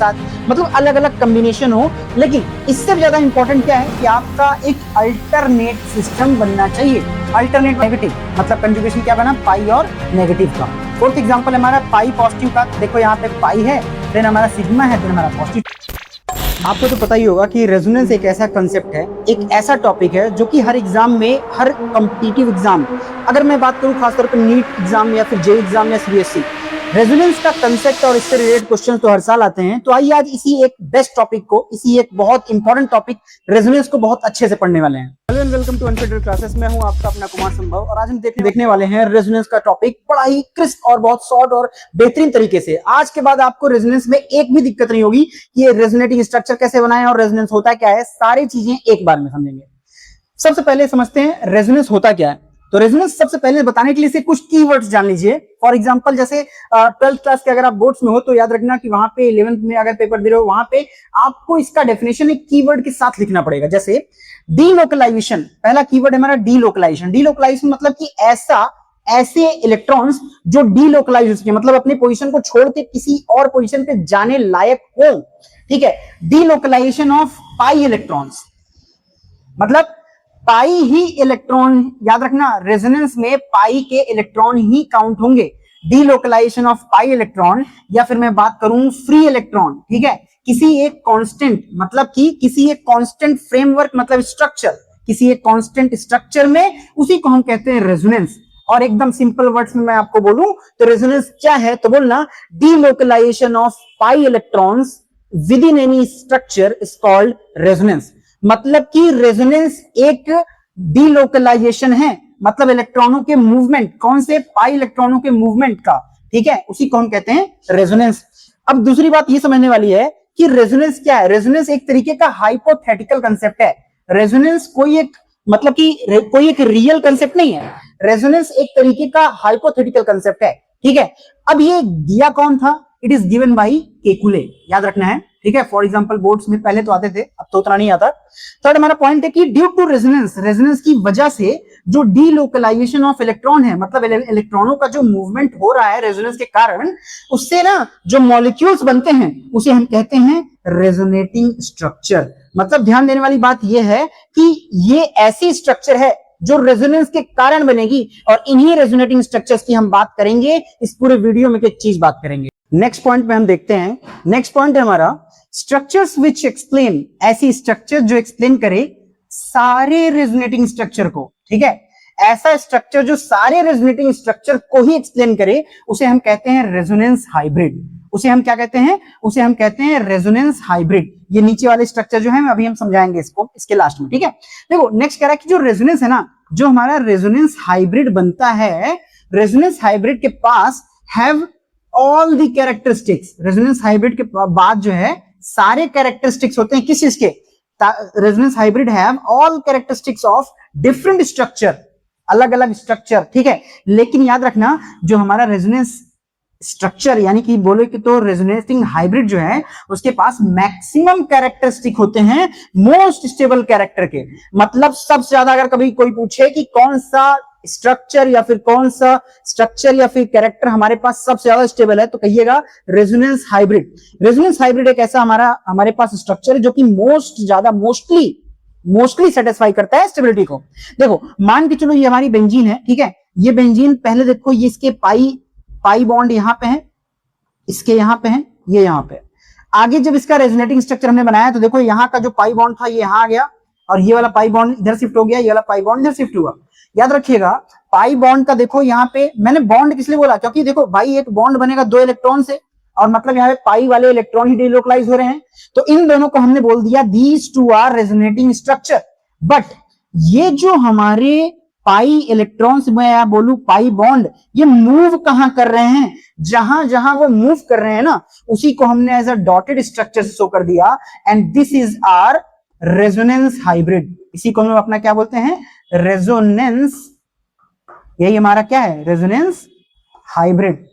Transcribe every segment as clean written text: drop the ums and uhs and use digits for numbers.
मतलब अलग अलग कॉम्बिनेशन हो, लेकिन इससे ज्यादा इंपॉर्टेंट क्या है कि आपका एक अल्टरनेट सिस्टम बनना चाहिए। अल्टरनेट नेगेटिव मतलब कंजुगेशन क्या बना, पाई और नेगेटिव का। फोर्थ एग्जांपल हमारा पाई पॉजिटिव का, देखो यहाँ पे पाई है, देन हमारा सिग्मा है, देन हमारा पॉजिटिव। आपको तो पता ही होगा कि रेजोनेंस एक ऐसा कंसेप्ट है, एक ऐसा टॉपिक है जो कि हर एग्जाम में, हर कॉम्पिटिटिव एग्जाम, अगर मैं बात करूं खासतौर पर नीट एग्जाम या फिर जे एग्जाम या सीबीएसई, रेजोनेंस का कंसेप्ट और इससे रिलेटेड क्वेश्चन तो हर साल आते हैं। तो आइए आज इसी एक बेस्ट टॉपिक को, इसी एक बहुत इंपॉर्टेंट टॉपिक रेजोनेंस को बहुत अच्छे से पढ़ने वाले हैं। Hello and welcome to unfiltered classes. मैं हूं आपका अपना कुमार संभव और आज हम देखने वाले हैं रेजोनेंस का टॉपिक बड़ा ही क्रिस्प और बहुत शॉर्ट और बेहतरीन तरीके से। आज के बाद आपको रेजोनेंस में एक भी दिक्कत नहीं होगी कि ये रेजोनेटिंग स्ट्रक्चर कैसे बनाएं और रेजोनेंस होता क्या है, सारी चीजें एक बार में समझेंगे। सबसे पहले समझते हैं रेजोनेंस होता क्या है। तो रेजोनेंस सबसे पहले बताने के लिए से कुछ कीवर्ड्स जान लीजिए। फॉर एग्जांपल जैसे 12th क्लास के अगर आप बोर्ड्स में हो तो याद रखना कि वहां पे 11th में अगर पेपर दे रहे हो वहां पे आपको इसका डेफिनेशन एक कीवर्ड के साथ लिखना पड़ेगा। जैसे डीलोकलाइजेशन, पहला कीवर्ड है हमारा डीलोकलाइजेशन। डीलोकलाइजेशन मतलब कि ऐसे इलेक्ट्रॉन्स जो डीलोकलाइज हो सके, मतलब अपनी पोजीशन को छोड़ के किसी और पोजीशन पे जाने लायक हो। ठीक है, डीलोकलाइजेशन ऑफ पाई इलेक्ट्रॉन्स, मतलब पाई ही इलेक्ट्रॉन, याद रखना रेजोनेंस में पाई के इलेक्ट्रॉन ही काउंट होंगे। डीलोकलाइजेशन ऑफ पाई इलेक्ट्रॉन, या फिर मैं बात करूं फ्री इलेक्ट्रॉन, ठीक है, किसी एक कांस्टेंट, मतलब कि किसी एक कांस्टेंट फ्रेमवर्क मतलब स्ट्रक्चर, किसी एक कांस्टेंट स्ट्रक्चर में, उसी को हम कहते हैं रेजोनेंस। और एकदम सिंपल वर्ड्स में मैं आपको बोलूं तो रेजोनेंस क्या है, तो बोलना delocalization of pi electrons within any structure is called resonance. मतलब कि रेजोनेंस एक डीलोकलाइजेशन है, मतलब इलेक्ट्रॉनों के मूवमेंट, कौन से, पाई इलेक्ट्रॉनों के मूवमेंट का, ठीक है, उसी को हम कहते हैं रेजोनेंस। अब दूसरी बात ये समझने वाली है कि रेजोनेंस क्या है। रेजोनेंस एक तरीके का हाइपोथेटिकल कंसेप्ट है। रेजोनेंस कोई एक, मतलब कि कोई एक रियल कंसेप्ट नहीं है। रेजोनेंस एक तरीके का हाइपोथेटिकल कंसेप्ट है, ठीक है। अब ये दिया कौन था, it is given by Kekule, याद रखना है, ठीक है। फॉर एग्जांपल बोर्ड्स में पहले तो आते थे, अब तो उतना नहीं आता। थर्ड हमारा पॉइंट है कि ड्यू टू रेजोनेंस, रेजोनेंस की वजह से जो डीलोकलाइजेशन ऑफ इलेक्ट्रॉन है, मतलब इलेक्ट्रॉनों का जो मूवमेंट हो रहा है रेजोनेंस के कारण, उससे ना जो मॉलिक्यूल्स बनते हैं उसे हम कहते हैं रेजोनेटिंग स्ट्रक्चर। मतलब ध्यान देने वाली बात यह है कि ये ऐसी स्ट्रक्चर है जो रेजोनेंस के कारण बनेगी, और इन्हीं रेजोनेटिंग स्ट्रक्चर्स की हम बात करेंगे इस पूरे वीडियो में, एक चीज बात करेंगे। नेक्स्ट पॉइंट में हम देखते हैं, नेक्स्ट पॉइंट है हमारा स्ट्रक्चर्स विच एक्सप्लेन, ऐसी स्ट्रक्चर जो एक्सप्लेन करे सारे रेजोनेटिंग स्ट्रक्चर को, ठीक है। ऐसा स्ट्रक्चर जो सारे रेजोनेटिंग स्ट्रक्चर को ही एक्सप्लेन करे उसे हम कहते हैं रेजोनेंस हाइब्रिड। उसे हम क्या कहते हैं, उसे हम कहते हैं रेजोनेंस हाइब्रिड। ये नीचे वाले स्ट्रक्चर जो है अभी हम समझाएंगे इसको इसके लास्ट में, ठीक है। देखो नेक्स्ट कह रहा है कि जो रेजोनेंस है ना, जो हमारा रेजोनेंस हाइब्रिड बनता है, रेजोनेंस हाइब्रिड के पास have all the characteristics, resonance hybrid के बाद जो है सारे कैरेक्टरिस्टिक्स होते हैं किस चीज के, resonance hybrid have all characteristics of different structure, अलग अलग स्ट्रक्चर, ठीक है। लेकिन याद रखना जो हमारा रेजोनेंस स्ट्रक्चर, यानी कि बोले कि तो रेजोनेटिंग हाइब्रिड जो है उसके पास मैक्सिमम कैरेक्टरिस्टिक होते हैं मोस्ट स्टेबल कैरेक्टर के। मतलब सबसे ज्यादा अगर कभी कोई पूछे कि कौन सा स्ट्रक्चर या फिर कौन सा स्ट्रक्चर या फिर कैरेक्टर हमारे पास सबसे ज्यादा स्टेबल है, तो कहिएगा रेजोनेंस हाइब्रिड। रेजोनेंस हाइब्रिड एक ऐसा हमारे पास स्ट्रक्चर है जो कि मोस्टली सेटिस्फाई करता है स्टेबिलिटी को। देखो मान के चलो ये हमारी बेंजीन है, ठीक है। ये बेंजीन पहले देखो, ये इसके पाई बॉन्ड यहां पे है, इसके यहां पे है, ये यहां पे। आगे जब इसका रेजोनेटिंग स्ट्रक्चर हमने बनाया तो देखो यहाँ का जो पाई बॉन्ड था ये यहां आ गया, और ये वाला पाई बॉन्ड इधर शिफ्ट हो गया, ये वाला पाई बॉन्ड इधर शिफ्ट हुआ। याद रखिएगा पाई बॉन्ड का, देखो यहाँ पे मैंने बॉन्ड किस लिए बोला, क्योंकि देखो भाई एक बॉन्ड बनेगा 2 इलेक्ट्रॉन से, और मतलब यहाँ पे पाई वाले इलेक्ट्रॉन ही डीलोकलाइज हो रहे हैं, तो इन दोनों को हमने बोल दिया these two are resonating structure. But ये जो हमारे पाई इलेक्ट्रॉन्स में या बोलू पाई बॉन्ड, ये मूव कहां कर रहे हैं, जहां जहां वो मूव कर रहे हैं ना, उसी को हमने as a dotted structure show कर दिया, and this is our resonance hybrid. इसी को हम अपना क्या बोलते हैं, रेजोनेंस, यही हमारा क्या है, रेजोनेंस हाइब्रिड,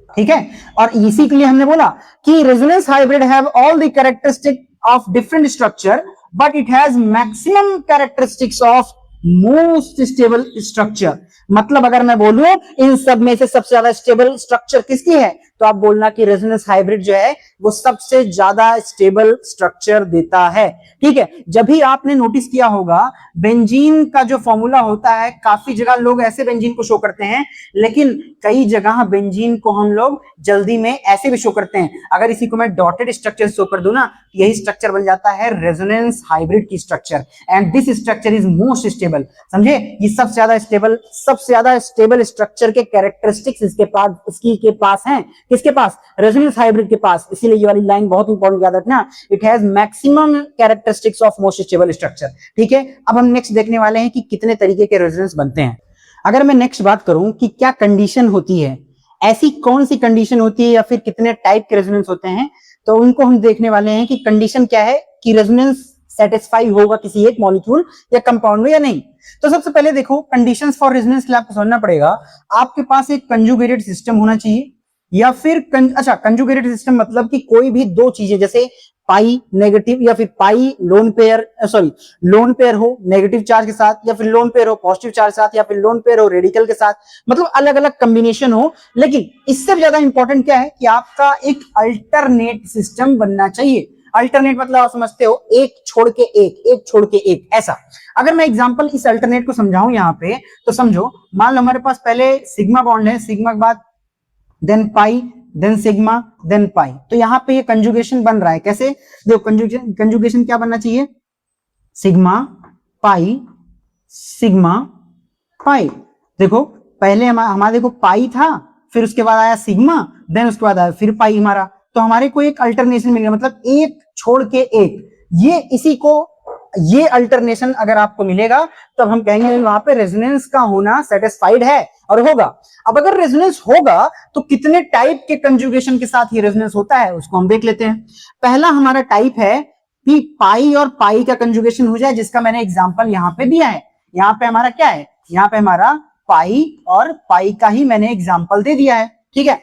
ठीक है। और इसी के लिए हमने बोला कि resonance hybrid have all the characteristic of different structure but it has maximum characteristics of most stable structure. मतलब अगर मैं बोलूं इन सब में से सबसे ज्यादा स्टेबल स्ट्रक्चर किसकी है, तो आप बोलना कि रेजोनेंस हाइब्रिड जो है वो सबसे ज्यादा स्टेबल स्ट्रक्चर देता है। ठीक है, जब भी आपने नोटिस किया होगा बेंजीन का जो फॉर्मूला होता है, काफी जगह लोग ऐसे बेंजीन को शो करते हैं, लेकिन कई जगह बेंजीन को हम लोग जल्दी में ऐसे भी शो करते हैं। अगर इसी को मैं डॉटेड स्ट्रक्चर शो कर दूं ना, यही स्ट्रक्चर बन जाता है रेजोनेंस हाइब्रिड की structure, and this structure is most stable. समझे, ये सबसे ज्यादा स्टेबल स्ट्रक्चर के कैरेक्टरिस्टिक्स इसके पास हैं। किसके पास? रेजोनेंस हाइब्रिड के पास। इसीलिए ये वाली लाइन बहुत इंपॉर्टेंट याद रखना, it has maximum characteristics of most stable structure. ठीक है, अब हम नेक्स्ट देखने वाले हैं कि कितने तरीके के रेजोनेंस बनते हैं। अगर मैं नेक्स्ट बात करूं कि क्या कंडीशन होती है, ऐसी कौन सी कंडीशन होती है या फिर कितने टाइप के रेजोनेंस होते हैं, तो उनको हम देखने वाले हैं कि कंडीशन क्या है कि रेजोनेंस सेटिस्फाई होगा किसी एक मॉलिक्यूल या कंपाउंड में या नहीं। तो सबसे पहले देखो, कंडीशंस फॉर रेजोनेंस के लिए आपको समझना पड़ेगा, आपके पास एक कंजुगेटेड सिस्टम होना चाहिए या फिर कंजुगेटेड सिस्टम मतलब कि कोई भी दो चीजें, जैसे पाई नेगेटिव या फिर पाई लोन पेयर हो नेगेटिव चार्ज के साथ, या फिर लोन पेयर हो पॉजिटिव चार्ज के साथ, या फिर लोन पेयर हो रेडिकल के साथ, मतलब अलग अलग कॉम्बिनेशन हो। लेकिन इससे ज्यादा इंपॉर्टेंट क्या है कि आपका एक अल्टरनेट सिस्टम बनना चाहिए। अल्टरनेट मतलब आप समझते हो, एक छोड़ के एक ऐसा। अगर मैं एग्जांपल इस अल्टरनेट को समझाऊं यहाँ पे, तो समझो, मान लो हमारे पास पहले सिग्मा बॉन्ड है, सिग्मा के बाद than pi, then sigma, than pi. तो यहाँ पे ये कंजुगेशन बन रहा है। कैसे? देखो, कंजुगेशन क्या बनना चाहिए? Sigma pi, sigma pi. देखो, पहले हमारा देखो पाई था, फिर उसके बाद आया सिग्मा, देन उसके बाद आया फिर पाई हमारा। तो हमारे को एक अल्टरनेशन मिल गया, मतलब एक छोड़ के एक। ये अल्टरनेशन अगर आपको मिलेगा तो हम कहेंगे वहां पे रेजोनेंस का होना सेटिस्फाइड है और होगा। अब अगर रेजोनेंस होगा तो कितने टाइप के कंजुगेशन के साथ ये रेजोनेंस होता है उसको हम देख लेते हैं। पहला हमारा टाइप है कि पाई और पाई का कंजुगेशन हो जाए, जिसका मैंने एग्जांपल यहां पे दिया है। यहां पे हमारा क्या है? यहां पे हमारा पाई और पाई का ही मैंने एग्जांपल दे दिया है। ठीक है,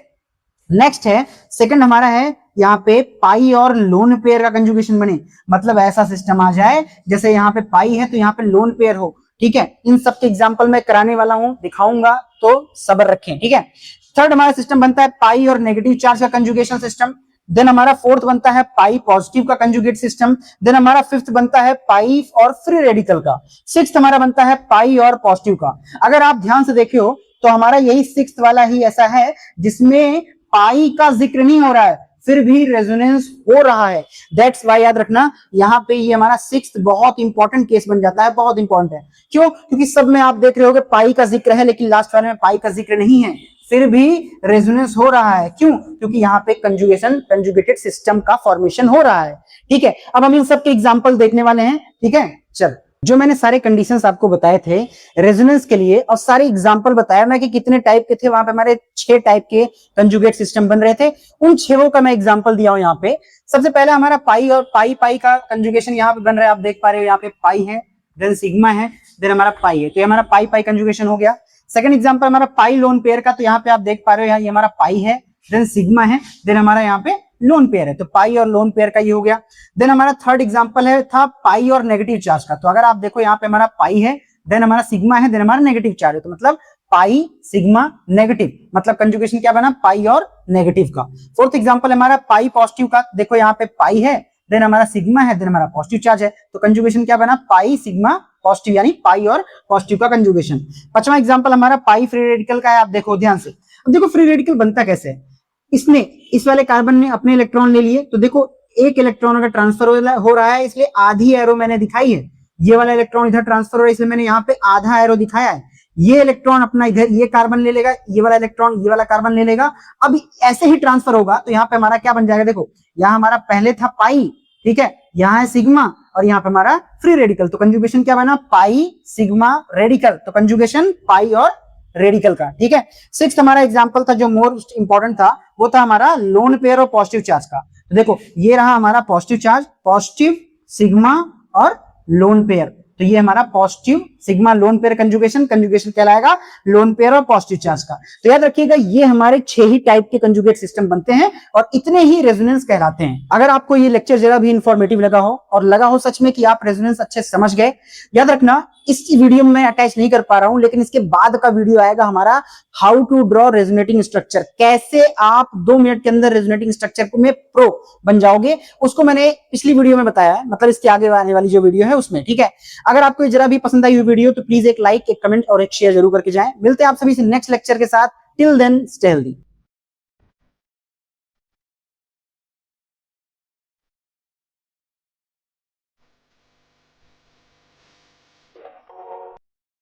नेक्स्ट है, सेकंड हमारा है यहाँ पे पाई और लोन पेयर का कंजुगेशन बने, मतलब ऐसा सिस्टम आ जाए जैसे यहाँ पे पाई है तो यहाँ पे लोन पेयर हो। ठीक है, इन सब के एग्जांपल मैं कराने वाला हूं, दिखाऊंगा, तो सब्र रखें। ठीक है, थर्ड हमारा सिस्टम बनता है पाई और नेगेटिव चार्ज का कंजुगेशन सिस्टम। देन हमारा फोर्थ बनता है पाई पॉजिटिव का कंजुगेट सिस्टम। देन हमारा फिफ्थ बनता है पाई और फ्री रेडिकल का। सिक्स्थ हमारा बनता है पाई और पॉजिटिव का। अगर आप ध्यान से देखे हो तो हमारा यही सिक्स्थ वाला ही ऐसा है जिसमें पाई का जिक्र नहीं हो रहा है, फिर भी रेजोनेंस हो रहा है। दैट्स वाई याद रखना, यहाँ पे ये हमारा सिक्स्थ बहुत इंपॉर्टेंट केस बन जाता है, बहुत इंपॉर्टेंट है। क्यों? क्योंकि सब में आप देख रहे होगे पाई का जिक्र है, लेकिन लास्ट वाले में पाई का जिक्र नहीं है, फिर भी रेजोनेंस हो रहा है। क्यों? क्योंकि यहाँ पे कंजुगेटेड सिस्टम का फॉर्मेशन हो रहा है। ठीक है, अब हम इन सब के एग्जाम्पल देखने वाले हैं। ठीक है, चल, जो मैंने सारे कंडीशंस आपको बताए थे रेजोनेंस के लिए और सारे एग्जांपल बताया मैं कि कितने टाइप के थे, वहां पे हमारे 6 टाइप के कंजुगेट सिस्टम बन रहे थे, उन 6 का मैं एग्जांपल दिया हूं यहाँ पे। सबसे पहले हमारा पाई और पाई का कंजुगेशन यहाँ पे बन रहा है, आप देख पा रहे हो, यहाँ पे पाई है, देन सिग्मा है, देन हमारा पाई है, तो ये हमारा पाई कंजुगेशन हो गया। सेकंड एग्जांपल हमारा पाई लोन पेयर का, तो यहाँ पे आप देख पा रहे हो, ये हमारा पाई है, देन सिग्मा है, देन हमारा यहाँ पे लोन पेयर है, तो पाई और लोन पेयर का ये हो गया। देन हमारा थर्ड एग्जांपल है था पाई और नेगेटिव चार्ज का, तो अगर आप देखो यहाँ पे हमारा पाई है, देन हमारा सिग्मा है, देन हमारा नेगेटिव चार्ज है, तो मतलब पाई सिग्मा नेगेटिव, मतलब कंजुगेशन क्या बना? पाई और नेगेटिव का। फोर्थ एग्जांपल हमारा पाई पॉजिटिव का, देखो यहाँ पे पाई है, देन हमारा सिग्मा है, देन हमारा पॉजिटिव चार्ज है, तो कंजुगेशन क्या बना? पाई सिग्मा पॉजिटिव, यानी पाई और पॉजिटिव का कंजुगेशन। पांचवा एग्जांपल हमारा पाई फ्री रेडिकल का है, आप देखो ध्यान से। अब देखो फ्री रेडिकल बनता कैसे है, इसने इस वाले कार्बन ने अपने इलेक्ट्रॉन ले लिए, तो देखो एक इलेक्ट्रॉन अगर ट्रांसफर हो रहा है, इसलिए आधी एरो मैंने दिखाई है, ये वाला इलेक्ट्रॉन इधर ट्रांसफर हो रहा है, इसलिए मैंने यहाँ पे आधा एरो दिखाया है। ये इलेक्ट्रॉन अपना इधर ये कार्बन ले लेगा, ये वाला इलेक्ट्रॉन ये वाला कार्बन ले लेगा। अब ऐसे ही ट्रांसफर होगा, तो यहाँ पे हमारा क्या बन जाएगा? देखो यहाँ हमारा पहले था पाई, ठीक है, यहाँ है सिग्मा और यहाँ पे हमारा फ्री रेडिकल, तो कंजुगेशन क्या बना? पाई सिग्मा रेडिकल, तो कंजुगेशन पाई और रेडिकल का। ठीक है, सिक्स्थ हमारा एग्जांपल था जो मोस्ट इंपॉर्टेंट था, वो था हमारा लोन पेयर और पॉजिटिव चार्ज का। तो देखो ये रहा हमारा पॉजिटिव चार्ज, पॉजिटिव सिग्मा और लोन पेयर, तो ये हमारा positive sigma lone pair conjugation, conjugation कहलाएगा लोन पेयर और पॉजिटिव चार्ज का। तो याद रखिएगा ये हमारे 6 ही टाइप के कंजुगेट सिस्टम बनते हैं और इतने ही रेजोनेंस कहलाते हैं। अगर आपको ये लेक्चर जरा भी इंफॉर्मेटिव लगा हो और लगा हो सच में कि आप रेजोनेंस अच्छे से समझ गए, याद रखना इस वीडियो में मैं अटैच नहीं कर पा रहा हूं, लेकिन इसके बाद का वीडियो आएगा हमारा how to draw resonating structure, कैसे आप 2 मिनट के अंदर रेजोनेटिंग स्ट्रक्चर में प्रो बन जाओगे, उसको मैंने पिछली वीडियो में बताया है, मतलब इसके आगे आने वाली जो वीडियो है उसमें। ठीक है, अगर आपको जरा भी पसंद आई वीडियो तो प्लीज एक लाइक, एक कमेंट और एक शेयर जरूर करके जाएं। मिलते हैं आप सभी से नेक्स्ट लेक्चर के साथ। Till then stay healthy.